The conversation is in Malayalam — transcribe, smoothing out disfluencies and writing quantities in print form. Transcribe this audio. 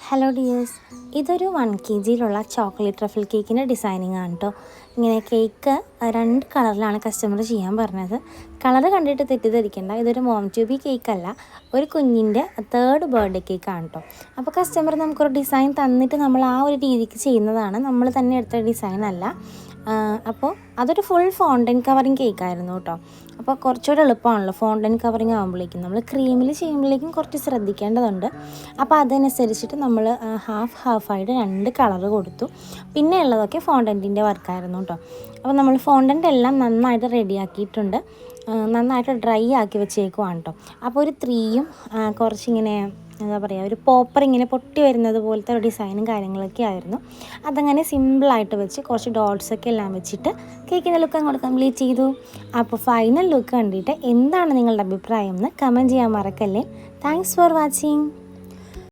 ഹലോ ഡിയേഴ്സ്, ഇതൊരു 1 kg ചോക്ലേറ്റ് ട്രഫിൾ കേക്കിൻ്റെ ഡിസൈനിങ് ആണ് കേട്ടോ. ഇങ്ങനെ കേക്ക് 2 കളറിലാണ് കസ്റ്റമർ ചെയ്യാൻ പറഞ്ഞത്. കളർ കണ്ടിട്ട് തെറ്റിദ്ധരിക്കേണ്ട, ഇതൊരു മോം ടു ബി കേക്കല്ല, ഒരു കുഞ്ഞിൻ്റെ 3rd ബർത്ത്ഡേ കേക്കാണ് കേട്ടോ. അപ്പോൾ കസ്റ്റമർ നമുക്കൊരു ഡിസൈൻ തന്നിട്ട് നമ്മൾ ആ ഒരു രീതിക്ക് ചെയ്യുന്നതാണ്, നമ്മൾ തന്നെ എടുത്ത ഡിസൈൻ അല്ല. അപ്പോൾ അതൊരു ഫുൾ ഫോണ്ടൻ കവറിങ് കേക്കായിരുന്നു കേട്ടോ. അപ്പോൾ കുറച്ചുകൂടെ എളുപ്പമാണല്ലോ ഫോണ്ടൻ കവറിങ് ആകുമ്പോഴേക്കും. നമ്മൾ ക്രീമിൽ ചെയ്യുമ്പോഴേക്കും കുറച്ച് ശ്രദ്ധിക്കേണ്ടതുണ്ട്. അപ്പോൾ അതനുസരിച്ചിട്ട് നമ്മൾ ഹാഫായിട്ട് 2 കളർ കൊടുത്തു. പിന്നെ ഉള്ളതൊക്കെ ഫോണ്ടൻറ്റിൻ്റെ വർക്കായിരുന്നു കേട്ടോ. അപ്പോൾ നമ്മൾ ഫോണ്ടൻ്റ് എല്ലാം നന്നായിട്ട് റെഡിയാക്കിയിട്ടുണ്ട്, നന്നായിട്ട് ഡ്രൈ ആക്കി വെച്ചേക്കുവാണ് കേട്ടോ. അപ്പോൾ ഒരു 3യും കുറച്ചിങ്ങനെ എന്താ പറയുക, ഒരു പോപ്പർ ഇങ്ങനെ പൊട്ടി വരുന്നത് പോലത്തെ ഒരു ഡിസൈനും കാര്യങ്ങളൊക്കെ ആയിരുന്നു. അതങ്ങനെ സിമ്പിളായിട്ട് വെച്ച് കുറച്ച് ഡോട്ട്സൊക്കെ എല്ലാം വെച്ചിട്ട് കേക്കിൻ്റെ ലുക്ക് അങ്ങോട്ട് കംപ്ലീറ്റ് ചെയ്തു. അപ്പോൾ ഫൈനൽ ലുക്ക് കണ്ടിട്ട് എന്താണ് നിങ്ങളുടെ അഭിപ്രായം എന്ന് കമൻറ്റ് ചെയ്യാൻ മറക്കല്ലേ. Thanks for watching.